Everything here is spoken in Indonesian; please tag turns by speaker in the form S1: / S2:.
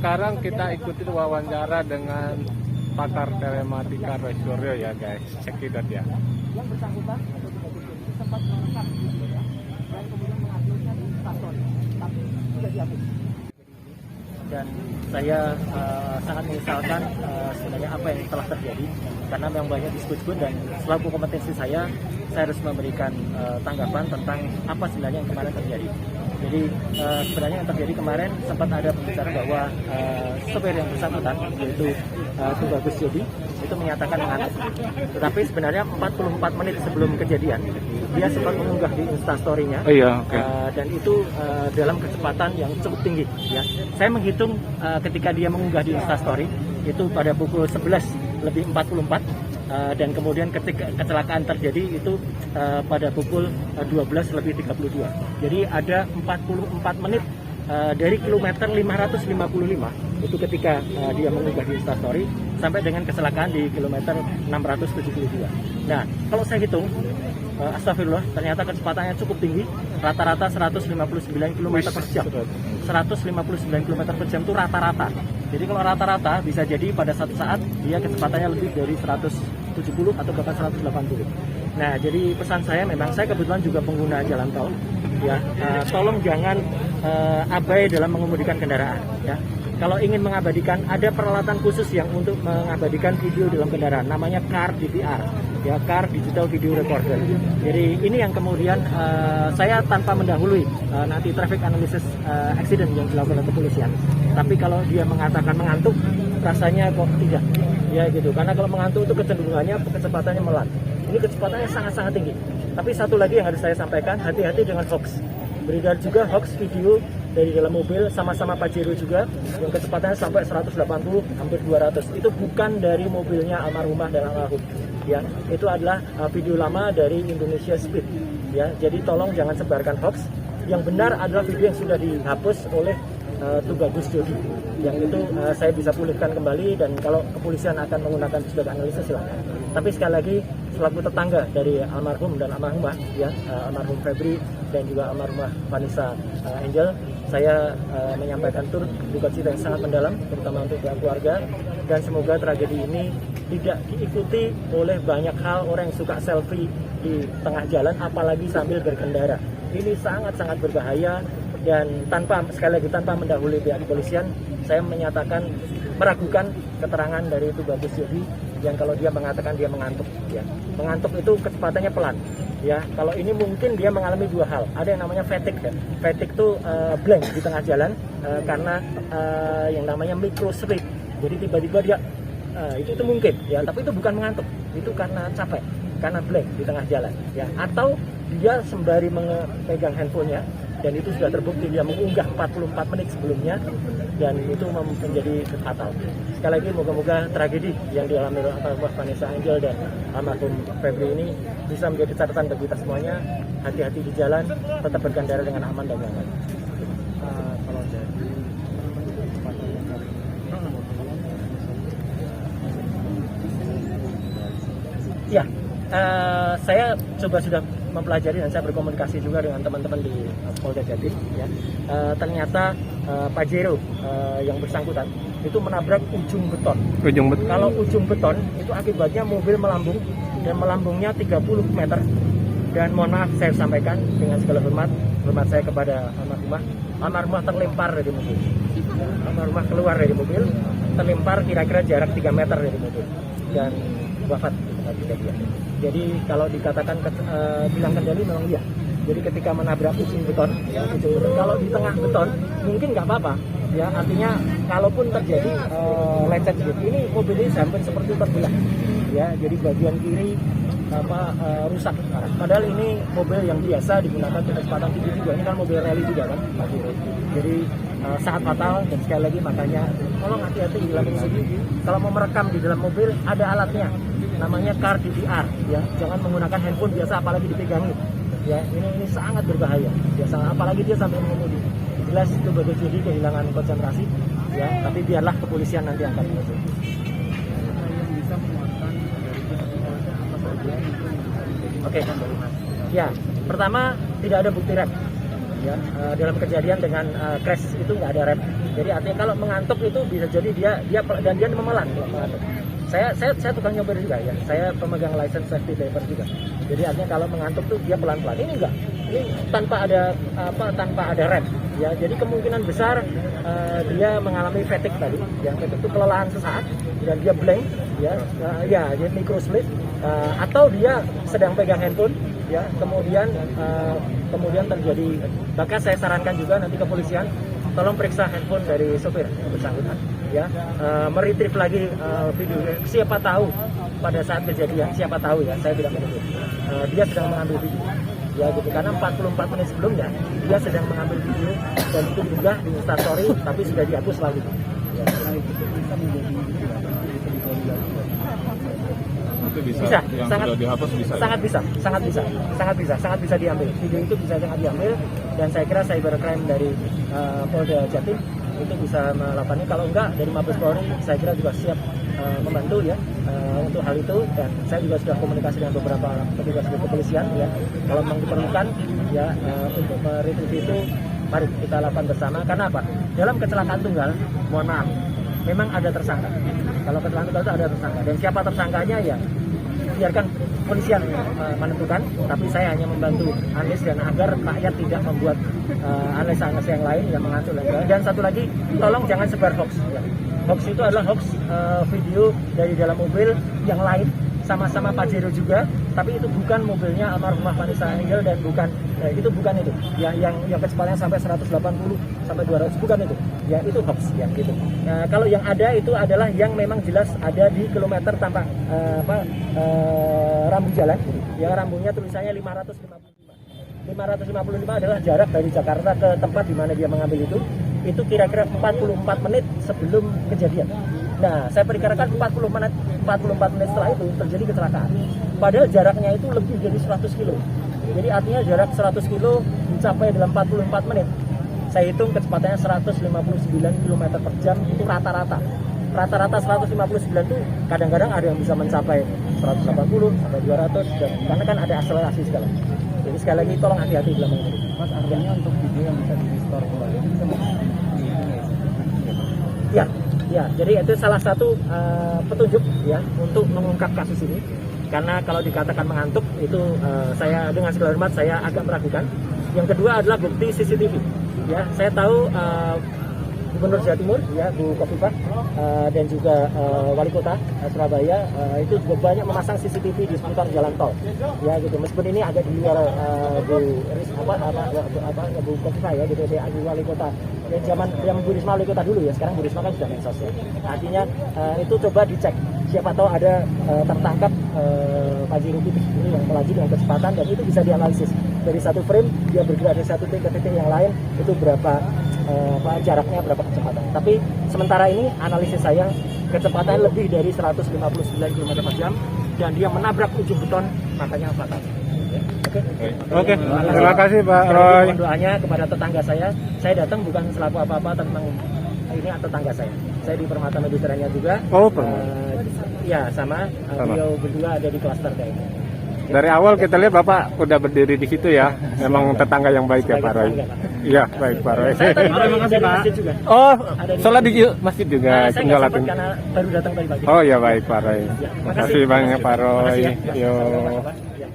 S1: sekarang kita ikutin wawancara dengan pakar telematika Roy Suryo ya guys, cekidot ya.
S2: Yang bersangkutan atau sempat merekam ya, dan kemudian menguploadnya di instastory, tapi sudah dihapus. Dan saya sangat menyesalkan sebenarnya apa yang telah terjadi, karena memang banyak diskusi dan selaku kompetensi saya harus memberikan tanggapan tentang apa sebenarnya yang kemarin terjadi. Jadi sebenarnya yang terjadi kemarin sempat ada pembicaraan bahwa sopir yang bersangkutan yaitu Tubagus Yodi itu menyatakan mengantuk. Tetapi sebenarnya 44 menit sebelum kejadian dia sempat mengunggah di Instastory-nya. Dan itu dalam kecepatan yang cukup tinggi ya. Saya menghitung ketika dia mengunggah di Instastory itu pada pukul 11:44 dan kemudian ketika kecelakaan terjadi itu pada pukul 12:32. Jadi ada 44 menit dari kilometer 555 itu ketika dia mengunggah di Instastory sampai dengan kecelakaan di kilometer 672. Nah, kalau saya hitung, astagfirullah, ternyata kecepatannya cukup tinggi, rata-rata 159 km per jam. 159 km per jam itu rata-rata. Jadi kalau rata-rata bisa jadi pada satu saat dia kecepatannya lebih dari 170 atau bahkan 180. Nah, jadi pesan saya memang, saya kebetulan juga pengguna jalan tol ya, tolong jangan abai dalam mengemudikan kendaraan ya. Kalau ingin mengabadikan, ada peralatan khusus yang untuk mengabadikan video dalam kendaraan, namanya Car DVR ya, Car Digital Video Recorder. Jadi ini yang kemudian saya tanpa mendahului nanti traffic analysis accident yang dilakukan oleh kepolisian. Tapi kalau dia mengatakan mengantuk, rasanya kok tidak ya gitu, karena kalau mengantuk itu kecenderungannya kecepatannya melan. Ini kecepatannya sangat-sangat tinggi. Tapi satu lagi yang harus saya sampaikan, hati-hati dengan hoax. Beredar juga hoax video dari dalam mobil sama-sama Pajero juga yang kecepatannya sampai 180 hampir 200. Itu bukan dari mobilnya almarhumah dan almarhum ya. Itu adalah video lama dari Indonesia Speed ya. Jadi tolong jangan sebarkan hoax. Yang benar adalah video yang sudah dihapus oleh Tubagus Yodi. Yang itu saya bisa pulihkan kembali, dan kalau kepolisian akan menggunakan sebagai analisis silakan. Tapi sekali lagi, selaku tetangga dari almarhum dan almarhumah ya, almarhum Febri dan juga almarhumah Vanessa Angel, saya menyampaikan turut duka cita yang sangat mendalam terutama untuk pihak keluarga, dan semoga tragedi ini tidak diikuti oleh banyak hal orang yang suka selfie di tengah jalan apalagi sambil berkendara. Ini sangat-sangat berbahaya, dan sekali lagi tanpa mendahului pihak kepolisian, saya menyatakan meragukan keterangan dari Tubagus Yodi yang kalau dia mengatakan dia mengantuk ya. Mengantuk itu kecepatannya pelan ya. Kalau ini mungkin dia mengalami dua hal. Ada yang namanya fatigue ya. Fatigue itu blank di tengah jalan karena yang namanya micro sleep. Jadi tiba-tiba dia itu mungkin ya, tapi itu bukan mengantuk. Itu karena capek, karena blank di tengah jalan ya. Atau dia sembari memegang handphonenya, dan itu sudah terbukti dia mengunggah 44 menit sebelumnya, dan itu menjadi fatal. Sekali lagi, moga-moga tragedi yang dialami oleh almarhumah Vanessa Angel dan almarhum Febri ini bisa menjadi catatan bagi kita semuanya. Hati-hati di jalan, tetap berkendara dengan aman dan nyaman.
S1: Kalau jadi
S2: ya, saya coba sudah mempelajari dan saya berkomunikasi juga dengan teman-teman di Polda Jatim ya. Ternyata Pajero yang bersangkutan itu menabrak ujung beton. Kalau ujung beton itu akibatnya mobil melambung, dan melambungnya 30 meter. Dan mohon maaf saya sampaikan dengan segala hormat saya kepada almarhumah terlempar dari mobil. Almarhumah keluar dari mobil, terlempar kira-kira jarak 3 meter dari mobil, dan wafat ketika dia. Jadi kalau dikatakan hilang kendali, memang iya. Jadi ketika menabrak ujung beton, kalau di tengah beton mungkin nggak apa-apa ya, artinya kalaupun terjadi lecet gitu, ini mobil ini hampir seperti terbelah ya. Jadi bagian kiri rusak parah. Padahal ini mobil yang biasa digunakan untuk kecepatan tinggi juga. Ini kan mobil rally juga kan, Pak Giro. Jadi sangat fatal, dan sekali lagi makanya tolong hati-hati di dalam sini. Kalau mau merekam di dalam mobil ada alatnya, namanya Car DVR ya. Jangan menggunakan handphone biasa apalagi dipegangi ya. Ini sangat berbahaya biasa, apalagi dia sampai mengemudi. Jelas itu Tubagus Yodi kehilangan konsentrasi ya, tapi biarlah kepolisian nanti akan mengusut. Oke, ya, pertama tidak ada bukti rem ya. Dalam kejadian dengan crash itu nggak ada rem. Jadi artinya kalau mengantuk itu bisa jadi dia dan dia memelan kalau mengantuk. Saya tukang nyopir juga ya. Saya pemegang license safety driver juga. Jadi artinya kalau mengantuk tuh dia pelan-pelan. Ini enggak. Ini tanpa ada rem. Ya, jadi kemungkinan besar dia mengalami fatigue tadi. Ya, fatigue itu kelelahan sesaat dan dia blank. Ya, dia micro sleep. Atau dia sedang pegang handphone. Ya, kemudian terjadi. Maka saya sarankan juga nanti kepolisian tolong periksa handphone dari sopir yang bersangkutan. Ya, meretrieve lagi video. Siapa tahu pada saat kejadian, siapa tahu ya, saya tidak menuduh. Dia sedang mengambil video. Ya gitu, karena 44 menit sebelumnya dia sedang mengambil video dan itu diunggah di Instastory tapi sudah dihapus lalu. Ya.
S1: Itu bisa,
S2: Bisa,
S1: yang
S2: sangat,
S1: sudah dihapus bisa.
S2: Sangat bisa diambil. Video itu bisa sangat diambil dan saya kira cybercrime dari Polda Jatim itu bisa melakukannya. Kalau enggak dari Mabes Polri saya kira juga siap membantu ya untuk hal itu, dan saya juga sudah komunikasi dengan beberapa petugas kepolisian ya. Kalau memang diperlukan ya untuk meretrieve itu, mari kita lakukan bersama. Karena apa? Dalam kecelakaan tunggal, mohon maaf, memang ada tersangka. Kalau kecelakaan tunggal itu ada tersangka, dan siapa tersangkanya ya biarkan polisian menentukan, tapi saya hanya membantu analis dan agar rakyat tidak membuat analis yang lain yang mengatur lagi. Dan satu lagi, tolong jangan sebar hoax. Ya. Hoax itu adalah hoax video dari dalam mobil yang lain, sama-sama Pajero juga, tapi itu bukan mobilnya almarhumah Vanessa Angel dan bukan itu ya, yang kecepatannya sampai 180 sampai 200, bukan itu ya, itu hoax ya gitu. Nah, kalau yang ada itu adalah yang memang jelas ada di kilometer tanpa rambu jalan ya, rambunya tulisannya 555 adalah jarak dari Jakarta ke tempat di mana dia mengambil itu kira-kira 44 menit sebelum kejadian. Nah, saya perkirakan 44 menit setelah itu terjadi kecelakaan. Padahal jaraknya itu lebih dari 100 kilo. Jadi artinya jarak 100 kilo dicapai dalam 44 menit. Saya hitung kecepatannya 159 km per jam itu rata-rata. Rata-rata 159 itu kadang-kadang ada yang bisa mencapai 180 sampai 200 dan karena kan ada akselerasi segala. Jadi sekali lagi tolong hati-hati dalam mengemudi.
S3: Mas, artinya untuk video yang bisa di-restore kembali bisa
S2: Ya, jadi itu salah satu petunjuk ya untuk mengungkap kasus ini. Karena kalau dikatakan mengantuk itu saya dengan segala hormat saya agak meragukan. Yang kedua adalah bukti CCTV. Ya, saya tahu Gubernur Jawa Timur ya Bu Khofifah dan juga Wali Kota Surabaya itu juga banyak memasang CCTV di seputar jalan tol ya gitu. Meskipun ini agak di luar Bu Khofifah ya gitu, dia Wali Kota ya, zaman yang Bu Risma Wali Kota dulu ya, sekarang Bu Risma kan sudah mensos ya. Artinya itu coba dicek, siapa tahu ada tertangkap Pajero putih ini yang melaju dengan kecepatan, dan itu bisa dianalisis dari satu frame dia bergerak dari satu titik ke titik yang lain itu berapa jaraknya, berapa kecepatan. Tapi sementara ini analisis saya kecepatan lebih dari 159 km per jam dan dia menabrak ujung beton, makanya fatal.
S1: Oke. Terima kasih Pak Roy.
S2: Doanya kepada tetangga saya datang bukan selaku apa-apa tentang ini tetangga saya di Permata Mediterania juga.
S1: Oh, Permata.
S2: Ya sama. Beliau berdua ada di klaster kayak ini.
S1: Dari awal kita lihat Bapak udah berdiri di situ ya. Memang tetangga yang baik ya Pak Roy. Iya, baik Pak Roy.
S2: Terima kasih Pak.
S1: Oh, sholat di masjid juga.
S2: Saya nggak sempat karena baru datang tadi pagi.
S1: Oh ya baik Pak Roy.
S2: Ya,
S1: Terima kasih banyak Pak Roy.
S2: Makasih ya.
S1: Yo.
S2: Sama-sama, Pak. Ya.